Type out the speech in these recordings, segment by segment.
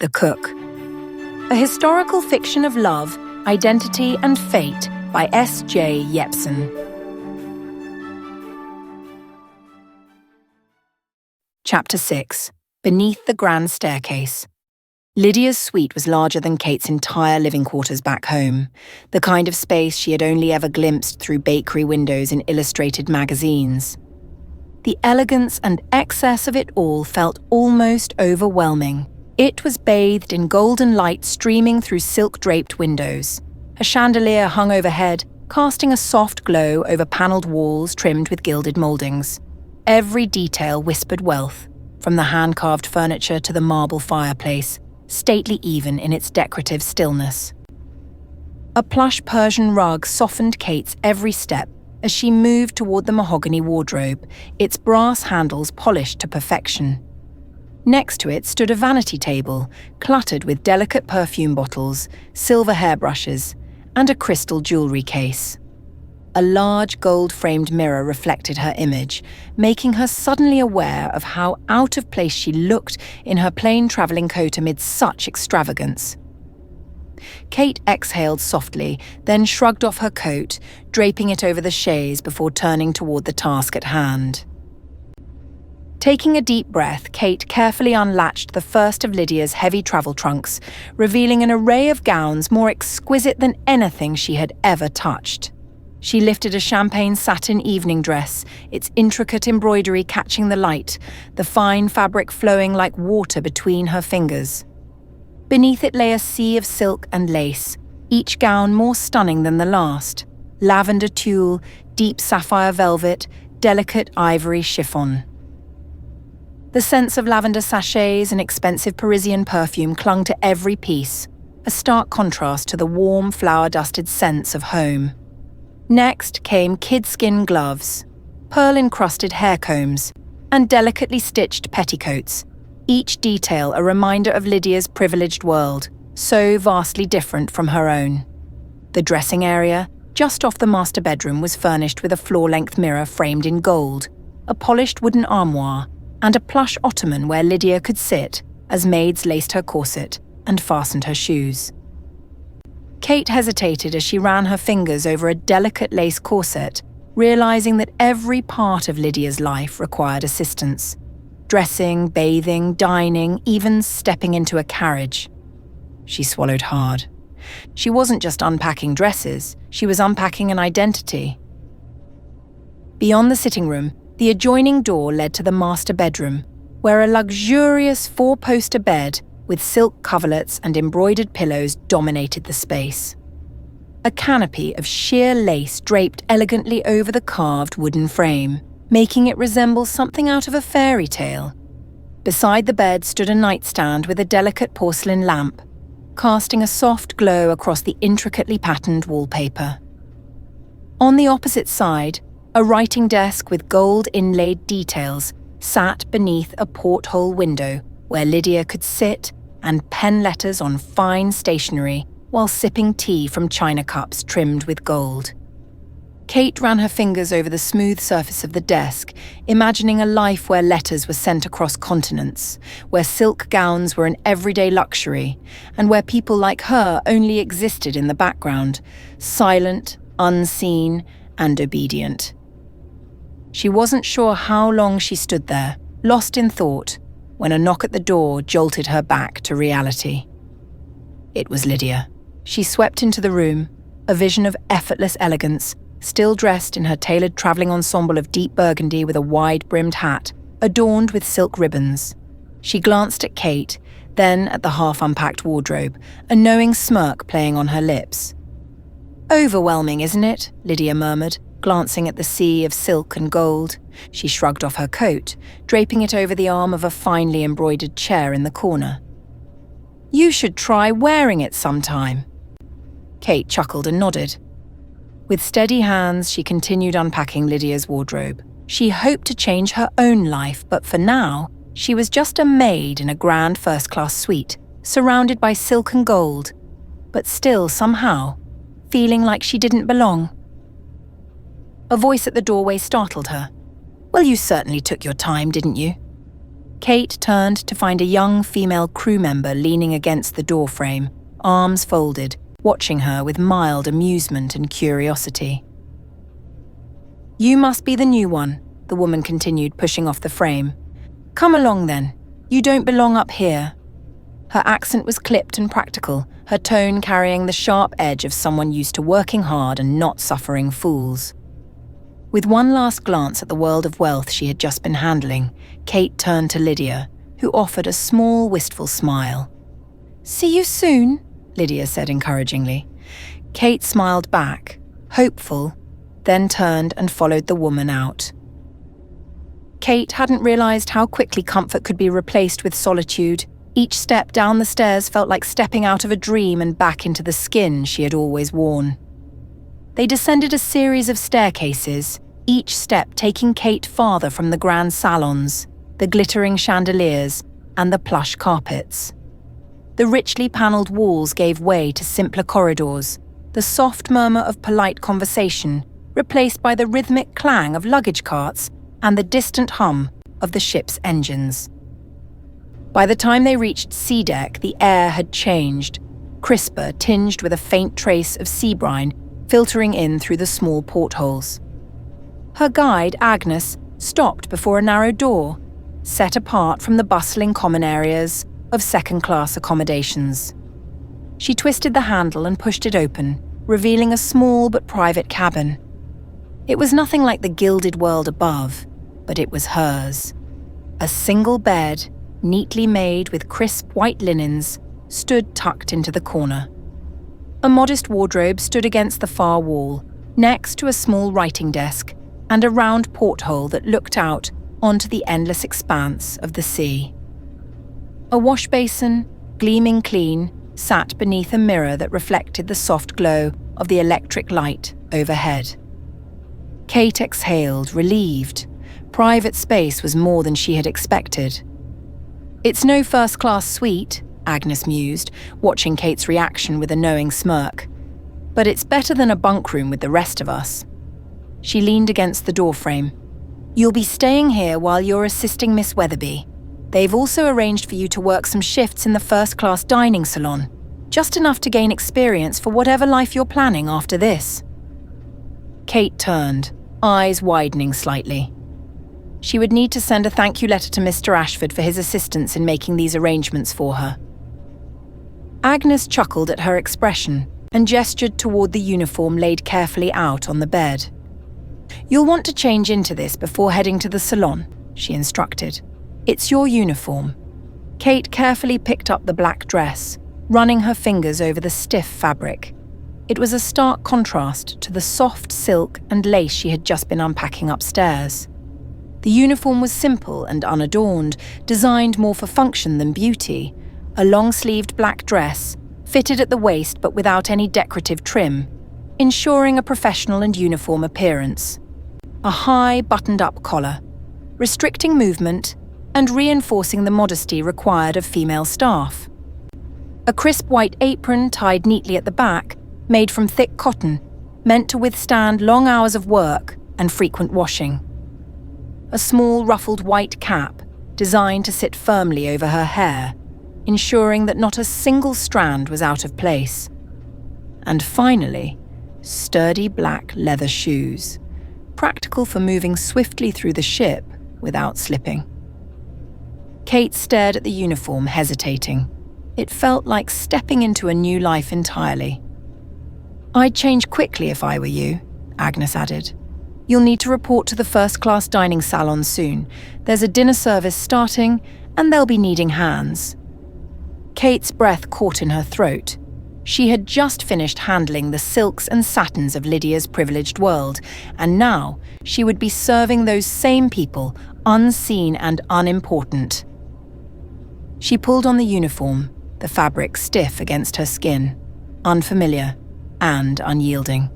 The Cook. A historical fiction of love, identity and fate by S.J. Jeppsson. Chapter 6. Beneath the Grand Staircase. Lydia's suite was larger than Kate's entire living quarters back home, the kind of space she had only ever glimpsed through bakery windows in illustrated magazines. The elegance and excess of it all felt almost overwhelming. It was bathed in golden light streaming through silk-draped windows. A chandelier hung overhead, casting a soft glow over panelled walls trimmed with gilded mouldings. Every detail whispered wealth, from the hand-carved furniture to the marble fireplace, stately even in its decorative stillness. A plush Persian rug softened Kate's every step as she moved toward the mahogany wardrobe, its brass handles polished to perfection. Next to it stood a vanity table, cluttered with delicate perfume bottles, silver hairbrushes, and a crystal jewellery case. A large gold-framed mirror reflected her image, making her suddenly aware of how out of place she looked in her plain travelling coat amid such extravagance. Kate exhaled softly, then shrugged off her coat, draping it over the chaise before turning toward the task at hand. Taking a deep breath, Kate carefully unlatched the first of Lydia's heavy travel trunks, revealing an array of gowns more exquisite than anything she had ever touched. She lifted a champagne satin evening dress, its intricate embroidery catching the light, the fine fabric flowing like water between her fingers. Beneath it lay a sea of silk and lace, each gown more stunning than the last. Lavender tulle, deep sapphire velvet, delicate ivory chiffon. The scents of lavender sachets and expensive Parisian perfume clung to every piece, a stark contrast to the warm, flower-dusted scents of home. Next came kid-skin gloves, pearl-encrusted hair combs, and delicately stitched petticoats, each detail a reminder of Lydia's privileged world, so vastly different from her own. The dressing area, just off the master bedroom, was furnished with a floor-length mirror framed in gold, a polished wooden armoire, and a plush ottoman where Lydia could sit as maids laced her corset and fastened her shoes. Kate hesitated as she ran her fingers over a delicate lace corset, realizing that every part of Lydia's life required assistance. Dressing, bathing, dining, even stepping into a carriage. She swallowed hard. She wasn't just unpacking dresses, she was unpacking an identity. Beyond the sitting room, the adjoining door led to the master bedroom, where a luxurious four-poster bed with silk coverlets and embroidered pillows dominated the space. A canopy of sheer lace draped elegantly over the carved wooden frame, making it resemble something out of a fairy tale. Beside the bed stood a nightstand with a delicate porcelain lamp, casting a soft glow across the intricately patterned wallpaper. On the opposite side, a writing desk with gold inlaid details sat beneath a porthole window where Lydia could sit and pen letters on fine stationery while sipping tea from china cups trimmed with gold. Kate ran her fingers over the smooth surface of the desk, imagining a life where letters were sent across continents, where silk gowns were an everyday luxury, and where people like her only existed in the background, silent, unseen, and obedient. She wasn't sure how long she stood there, lost in thought, when a knock at the door jolted her back to reality. It was Lydia. She swept into the room, a vision of effortless elegance, still dressed in her tailored travelling ensemble of deep burgundy with a wide-brimmed hat, adorned with silk ribbons. She glanced at Kate, then at the half-unpacked wardrobe, a knowing smirk playing on her lips. "Overwhelming, isn't it?" Lydia murmured, glancing at the sea of silk and gold. She shrugged off her coat, draping it over the arm of a finely embroidered chair in the corner. "You should try wearing it sometime." Kate chuckled and nodded. With steady hands, she continued unpacking Lydia's wardrobe. She hoped to change her own life, but for now, she was just a maid in a grand first-class suite, surrounded by silk and gold, but still somehow feeling like she didn't belong. A voice at the doorway startled her. "Well, you certainly took your time, didn't you?" Kate turned to find a young female crew member leaning against the doorframe, arms folded, watching her with mild amusement and curiosity. "You must be the new one," the woman continued, pushing off the frame. "Come along then. You don't belong up here." Her accent was clipped and practical, her tone carrying the sharp edge of someone used to working hard and not suffering fools. With one last glance at the world of wealth she had just been handling, Kate turned to Lydia, who offered a small, wistful smile. "See you soon," Lydia said encouragingly. Kate smiled back, hopeful, then turned and followed the woman out. Kate hadn't realized how quickly comfort could be replaced with solitude. Each step down the stairs felt like stepping out of a dream and back into the skin she had always worn. They descended a series of staircases, each step taking Kate farther from the grand salons, the glittering chandeliers, and the plush carpets. The richly panelled walls gave way to simpler corridors, the soft murmur of polite conversation replaced by the rhythmic clang of luggage carts and the distant hum of the ship's engines. By the time they reached sea deck, the air had changed, crisper, tinged with a faint trace of sea brine filtering in through the small portholes. Her guide, Agnes, stopped before a narrow door, set apart from the bustling common areas of second-class accommodations. She twisted the handle and pushed it open, revealing a small but private cabin. It was nothing like the gilded world above, but it was hers. A single bed, neatly made with crisp white linens, stood tucked into the corner. A modest wardrobe stood against the far wall, next to a small writing desk and a round porthole that looked out onto the endless expanse of the sea. A wash basin, gleaming clean, sat beneath a mirror that reflected the soft glow of the electric light overhead. Kate exhaled, relieved. Private space was more than she had expected. "It's no first-class suite," Agnes mused, watching Kate's reaction with a knowing smirk. "But it's better than a bunk room with the rest of us." She leaned against the doorframe. "You'll be staying here while you're assisting Miss Weatherby. They've also arranged for you to work some shifts in the first-class dining salon, just enough to gain experience for whatever life you're planning after this." Kate turned, eyes widening slightly. She would need to send a thank you letter to Mr. Ashford for his assistance in making these arrangements for her. Agnes chuckled at her expression and gestured toward the uniform laid carefully out on the bed. "You'll want to change into this before heading to the salon," she instructed. "It's your uniform." Kate carefully picked up the black dress, running her fingers over the stiff fabric. It was a stark contrast to the soft silk and lace she had just been unpacking upstairs. The uniform was simple and unadorned, designed more for function than beauty. A long-sleeved black dress, fitted at the waist but without any decorative trim, ensuring a professional and uniform appearance. A high, buttoned-up collar, restricting movement and reinforcing the modesty required of female staff. A crisp white apron tied neatly at the back, made from thick cotton, meant to withstand long hours of work and frequent washing. A small ruffled white cap, designed to sit firmly over her hair, ensuring that not a single strand was out of place. And finally, sturdy black leather shoes, practical for moving swiftly through the ship without slipping. Kate stared at the uniform, hesitating. It felt like stepping into a new life entirely. "I'd change quickly if I were you," Agnes added. "You'll need to report to the first-class dining salon soon. There's a dinner service starting, and they'll be needing hands." Kate's breath caught in her throat. She had just finished handling the silks and satins of Lydia's privileged world, and now she would be serving those same people, unseen and unimportant. She pulled on the uniform, the fabric stiff against her skin, unfamiliar and unyielding.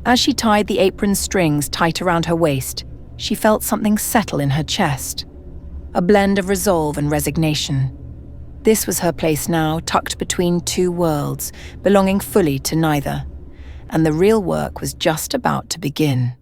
As she tied the apron strings tight around her waist, she felt something settle in her chest. A blend of resolve and resignation. This was her place now, tucked between two worlds, belonging fully to neither. And the real work was just about to begin.